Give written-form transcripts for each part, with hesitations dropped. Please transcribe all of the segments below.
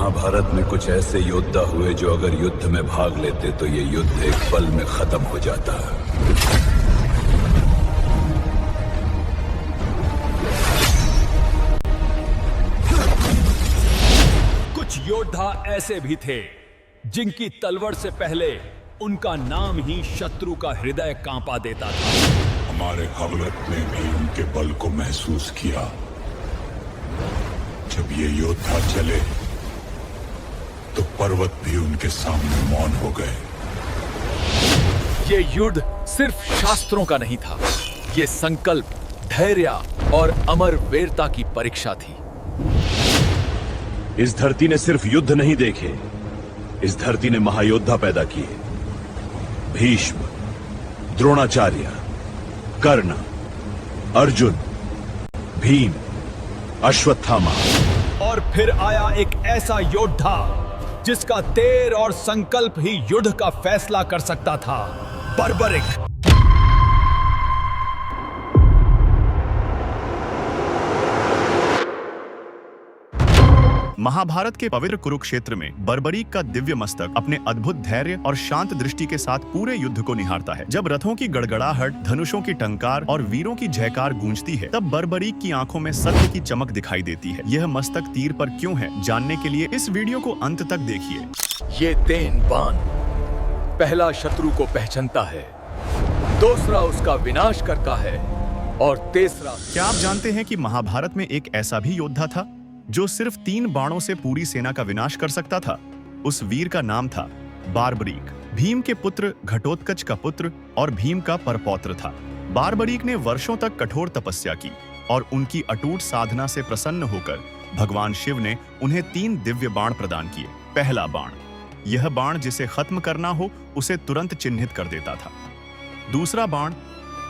महाभारत में कुछ ऐसे योद्धा हुए जो अगर युद्ध में भाग लेते तो ये युद्ध एक पल में खत्म हो जाता। कुछ योद्धा ऐसे भी थे जिनकी तलवार से पहले उनका नाम ही शत्रु का हृदय कांपा देता था। हमारे हवलत ने भी उनके बल को महसूस किया। जब ये योद्धा चले तो पर्वत भी उनके सामने मौन हो गए। ये युद्ध सिर्फ शास्त्रों का नहीं था, ये संकल्प, धैर्य और अमर वीरता की परीक्षा थी। इस धरती ने सिर्फ युद्ध नहीं देखे, इस धरती ने महायोद्धा पैदा किए। भीष्म, द्रोणाचार्य, कर्ण, अर्जुन, भीम, अश्वत्थामा। और फिर आया एक ऐसा योद्धा जिसका तेर और संकल्प ही युद्ध का फैसला कर सकता था, बर्बरिक। महाभारत के पवित्र कुरुक्षेत्र में बर्बरीक का दिव्य मस्तक अपने अद्भुत धैर्य और शांत दृष्टि के साथ पूरे युद्ध को निहारता है। जब रथों की गड़गड़ाहट, धनुषों की टंकार और वीरों की जयकार गूंजती है, तब बर्बरीक की आंखों में सत्य की चमक दिखाई देती है। यह मस्तक तीर पर क्यों है, जानने के लिए इस वीडियो को अंत तक देखिए। ये तेन बाण पहला शत्रु को पहचानता है, दूसरा उसका विनाश करता है और तीसरा। क्या आप जानते हैं कि महाभारत में एक ऐसा भी योद्धा था जो सिर्फ 3 बाणों से पूरी सेना का विनाश कर सकता था? उस वीर का नाम था बार्बरीक। भीम के पुत्र घटोत्कच का पुत्र और भीम का परपौत्र था। बार्बरीक ने वर्षों तक कठोर तपस्या की और उनकी अटूट साधना से प्रसन्न होकर भगवान शिव ने उन्हें 3 दिव्य बाण प्रदान किए। पहला बाण, यह बाण जिसे खत्म करना हो उसे तुरंत चिन्हित कर देता था। दूसरा बाण,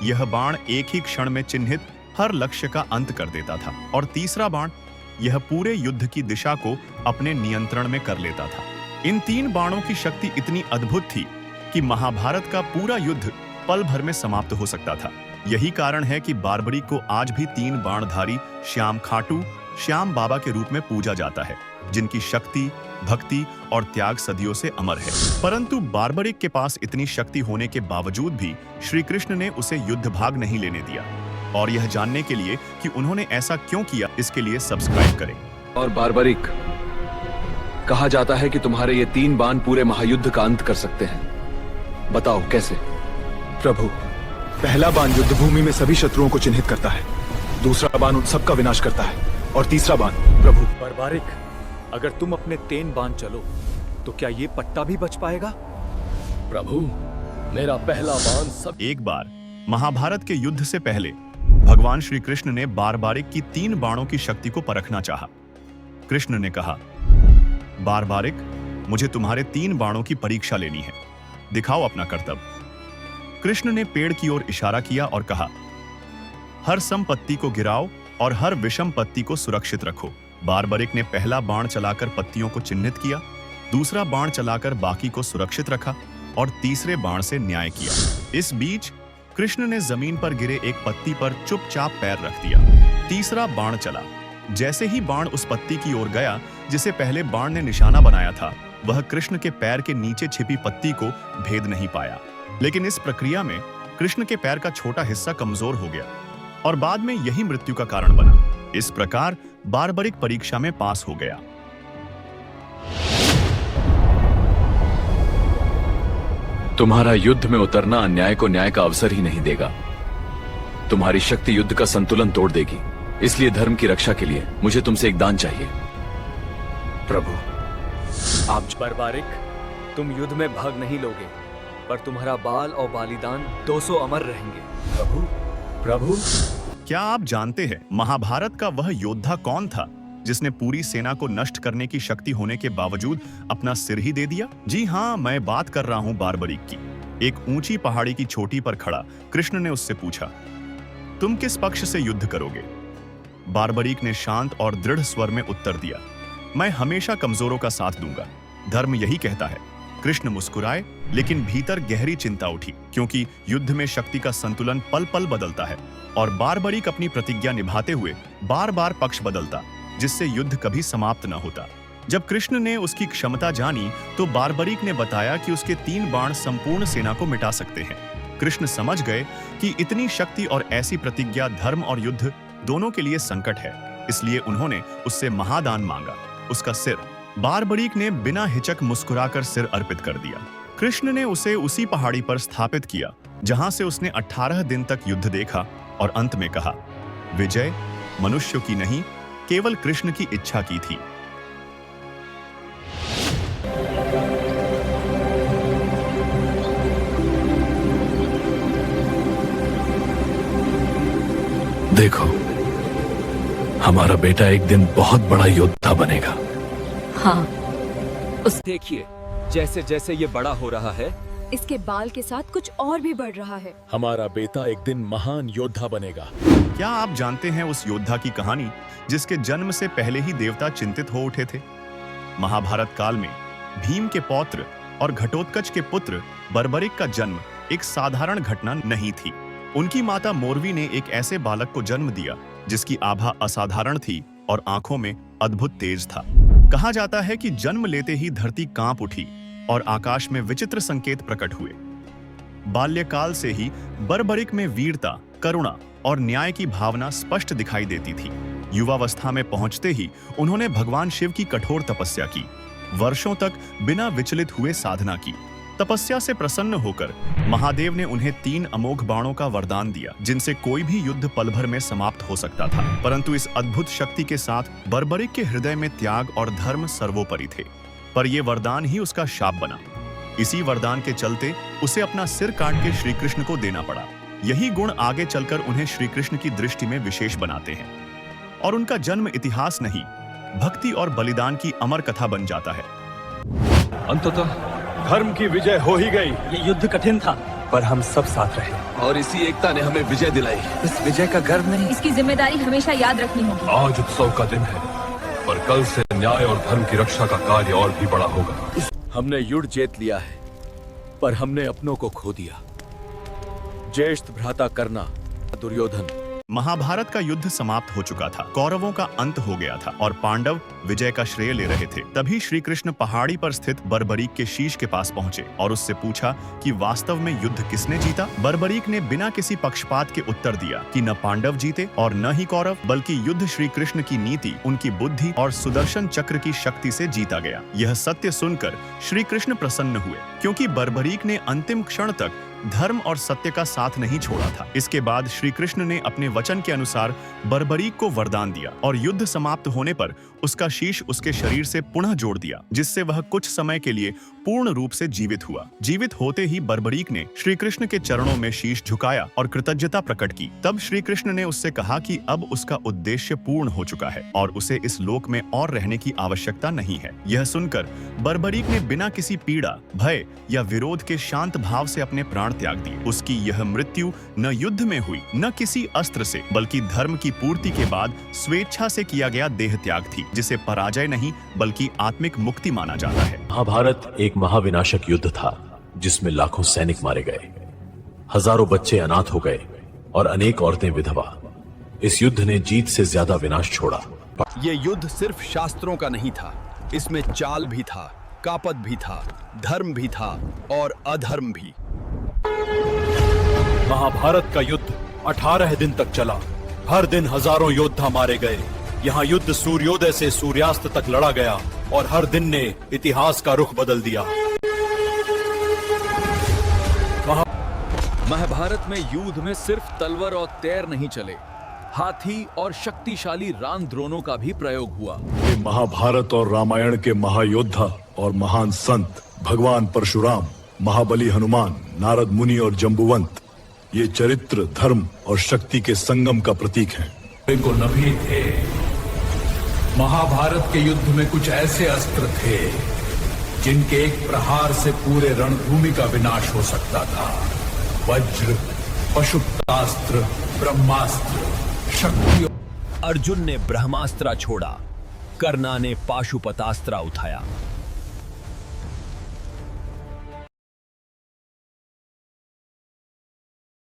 यह बाण एक ही क्षण में चिन्हित हर लक्ष्य का अंत कर देता था। और तीसरा बाण, यह पूरे युद्ध की दिशा को अपने नियंत्रण में कर लेता था। इन 3 बाणों की शक्ति इतनी अद्भुत थी कि महाभारत का पूरा युद्ध पल भर में समाप्त हो सकता था। यही कारण है कि बार्बरीक को आज भी 3 बाणधारी श्याम खाटू, श्याम बाबा के रूप में पूजा जाता है, जिनकी शक्ति, भक्ति और त्याग सदियों से अमर है। परंतु बार्बरीक के पास इतनी शक्ति होने के बावजूद भी श्री कृष्ण ने उसे युद्ध भाग नहीं लेने दिया। और यह जानने के लिए कि उन्होंने ऐसा क्यों किया, इसके लिए सब्सक्राइब करें। और बार्बरीक, कहा जाता है कि तुम्हारे ये 3 बाण पूरे महायुद्ध का अंत कर सकते हैं। बताओ कैसे? प्रभु, पहला बाण युद्ध भूमि में सभी शत्रुओं को चिन्हित करता है, दूसरा बाण उन सबका विनाश करता है, और तीसरा बाण प्रभु। बर्बरिक, अगर तुम अपने तेन बाण चलो तो क्या ये पट्टा भी बच पाएगा? प्रभु, मेरा पहला बाण सब। एक बार महाभारत के युद्ध से पहले भगवान श्री कृष्ण ने बार्बरिक की 3 बाणों की शक्ति को परखना चाहा। कृष्ण ने कहा, बार्बरिक, मुझे तुम्हारे 3 बाणों की परीक्षा लेनी है, दिखाओ अपना कर्तव्य। कृष्ण ने पेड़ की ओर इशारा किया और कहा, हर संपत्ति को गिराओ और हर विषम पत्ती को सुरक्षित रखो। बार्बरिक ने पहला बाण चलाकर पत्तियों को चिन्हित किया, दूसरा बाण चलाकर बाकी को सुरक्षित रखा और तीसरे बाण से न्याय किया। इस बीच कृष्ण ने जमीन पर गिरे एक पत्ती पर चुपचाप पैर रख दिया। तीसरा बाण चला। जैसे ही बाण उस पत्ती की ओर गया जिसे पहले बाण ने निशाना बनाया था, वह कृष्ण के पैर के नीचे छिपी पत्ती को भेद नहीं पाया। लेकिन इस प्रक्रिया में कृष्ण के पैर का छोटा हिस्सा कमजोर हो गया और बाद में यही मृत्यु का कारण बना। इस प्रकार बार्बरिक परीक्षा में पास हो गया। तुम्हारा युद्ध में उतरना अन्याय को न्याय का अवसर ही नहीं देगा। तुम्हारी शक्ति युद्ध का संतुलन तोड़ देगी। इसलिए धर्म की रक्षा के लिए मुझे तुमसे एक दान चाहिए। प्रभु, आप बर्बरिक, तुम युद्ध में भाग नहीं लोगे, पर तुम्हारा बाल और बालिदान 200 अमर रहेंगे। प्रभु, प्रभु, क्या आप जानते हैं महाभारत का वह योद्धा कौन था जिसने पूरी सेना को नष्ट करने की शक्ति होने के बावजूद अपना सिर ही दे दिया? जी हाँ, मैं बात कर रहा हूँ बार्बरीक की। एक ऊंची पहाड़ी की चोटी पर खड़ा कृष्ण ने उससे पूछा, तुम किस पक्ष से युद्ध करोगे? बार्बरीक ने शांत और दृढ़ स्वर में उत्तर दिया, मैं हमेशा कमजोरों का साथ दूंगा। धर्म यही कहता है। कृष्ण मुस्कुराए, लेकिन भीतर गहरी चिंता उठी, क्योंकि युद्ध में शक्ति का संतुलन पल पल बदलता है और बार्बरीक अपनी प्रतिज्ञा निभाते हुए बार बार पक्ष बदलता, जिससे युद्ध कभी समाप्त न होता। जब कृष्ण ने उसकी क्षमता जानी तो बारबरीक ने बताया कि उसके 3 बाण संपूर्ण सेना को मिटा सकते हैं। कृष्ण समझ गए कि इतनी शक्ति और ऐसी प्रतिज्ञा धर्म और युद्ध दोनों के लिए संकट है, इसलिए उन्होंने उससे महादान मांगा, उसका सिर। बारबरीक ने बिना हिचक मुस्कुराकर सिर अर्पित कर दिया। कृष्ण ने उसे उसी पहाड़ी पर स्थापित किया जहां से उसने 18 दिन तक युद्ध देखा और अंत में कहा, विजय मनुष्य की नहीं, केवल कृष्ण की इच्छा की थी। देखो, हमारा बेटा एक दिन बहुत बड़ा योद्धा बनेगा। हाँ, देखिए, जैसे जैसे ये बड़ा हो रहा है, इसके बाल के साथ कुछ और भी बढ़ रहा है। हमारा बेटा एक दिन महान योद्धा बनेगा। क्या आप जानते हैं उस योद्धा की कहानी जिसके जन्म से पहले ही देवता चिंतित हो उठे थे? महाभारत काल में भीम के पौत्र और घटोत्कच के पुत्र बर्बरिक का जन्म एक साधारण घटना नहीं थी। उनकी माता मोरवी ने एक ऐसे बालक को जन्म दिया जिसकी आभा असाधारण थी और आंखों में अद्भुत तेज था। कहा जाता है कि जन्म लेते ही धरती कांप उठी और आकाश में विचित्र संकेत प्रकट हुए। बाल्यकाल से ही बर्बरिक में वीरता, करुणा और न्याय की भावना स्पष्ट दिखाई देती थी। युवावस्था में पहुंचते ही उन्होंने भगवान शिव की कठोर तपस्या की, वर्षों तक बिना विचलित हुए साधना की। तपस्या से प्रसन्न होकर महादेव ने उन्हें 3 अमोघ बाणों का वरदान दिया, जिनसे कोई भी युद्ध पल भर में समाप्त हो सकता था। परंतु इस अद्भुत शक्ति के साथ बर्बरिक के हृदय में त्याग और धर्म सर्वोपरि थे। पर यह वरदान ही उसका शाप बना। इसी वरदान के चलते उसे अपना सिर काट के श्री कृष्ण को देना पड़ा। यही गुण आगे चलकर उन्हें श्री कृष्ण की दृष्टि में विशेष बनाते हैं और उनका जन्म इतिहास नहीं, भक्ति और बलिदान की अमर कथा बन जाता है। अंततः धर्म की विजय हो ही गई। ये युद्ध कठिन था, पर हम सब साथ रहे और इसी एकता ने हमें विजय दिलाई। इस विजय का गर्व नहीं, इसकी जिम्मेदारी हमेशा याद रखनी होगी। आज उत्सव का दिन है, पर कल से न्याय और धर्म की रक्षा का कार्य और भी बड़ा होगा। हमने युद्ध जीत लिया है, पर हमने अपनों को खो दिया। ज्येष्ठ भ्राता कर्णा, दुर्योधन। महाभारत का युद्ध समाप्त हो चुका था, कौरवों का अंत हो गया था और पांडव विजय का श्रेय ले रहे थे। तभी श्री कृष्ण पहाड़ी पर स्थित बर्बरीक के शीश के पास पहुंचे और उससे पूछा कि वास्तव में युद्ध किसने जीता। बर्बरीक ने बिना किसी पक्षपात के उत्तर दिया कि न पांडव जीते और न ही कौरव, बल्कि युद्ध श्री कृष्ण की नीति, उनकी बुद्धि और सुदर्शन चक्र की शक्ति से जीता गया। यह सत्य सुनकर श्री कृष्ण प्रसन्न हुए, क्योंकि बर्बरीक ने अंतिम क्षण तक धर्म और सत्य का साथ नहीं छोड़ा था। इसके बाद श्री कृष्ण ने अपने वचन के अनुसार बर्बरीक को वरदान दिया और युद्ध समाप्त होने पर उसका शीश उसके शरीर से पुनः जोड़ दिया, जिससे वह कुछ समय के लिए पूर्ण रूप से जीवित हुआ। जीवित होते ही बर्बरीक ने श्री कृष्ण के चरणों में शीश झुकाया और कृतज्ञता प्रकट की। तब श्री कृष्ण ने उससे कहा कि अब उसका उद्देश्य पूर्ण हो चुका है और उसे इस लोक में और रहने की आवश्यकता नहीं है। यह सुनकर बर्बरीक ने बिना किसी पीड़ा, भय या विरोध के शांत भाव से अपने प्राण त्याग दिए। उसकी यह मृत्यु न युद्ध में हुई, न किसी अस्त्र से, बल्कि धर्म की पूर्ति के बाद स्वेच्छा से किया गया देह त्याग थी, जिसे पराजय नहीं बल्कि आत्मिक मुक्ति माना जाता है। महाभारत एक महाविनाशक युद्ध था जिसमें लाखों सैनिक मारे गए, हजारों बच्चे अनाथ हो गए और अनेक औरतें विधवा। इस युद्ध ने जीत से ज्यादा विनाश छोड़ा। ये युद्ध सिर्फ शास्त्रों का नहीं था, इसमें चाल भी था, कापद भी था, धर्म भी था और अधर्म भी। महाभारत का युद्ध 18 दिन तक चला। हर दिन हजारों योद्धा मारे गए। यहाँ युद्ध सूर्योदय से सूर्यास्त तक लड़ा गया और हर दिन ने इतिहास का रुख बदल दिया। महाभारत में युद्ध में सिर्फ तलवार और तैर नहीं चले, हाथी और शक्तिशाली रान द्रोणों का भी प्रयोग हुआ। ये महाभारत और रामायण के महायोद्धा और महान संत भगवान परशुराम, महाबली हनुमान, नारद मुनि और जम्बुवंत, ये चरित्र, धर्म और शक्ति के संगम का प्रतीक हैं। को नभी थे। महाभारत के युद्ध में कुछ ऐसे अस्त्र थे जिनके एक प्रहार से पूरे रणभूमि का विनाश हो सकता था। वज्र, पशुपतास्त्र, ब्रह्मास्त्र, शक्ति। अर्जुन ने ब्रह्मास्त्र छोड़ा, कर्णा ने पाशुपतास्त्र उठाया।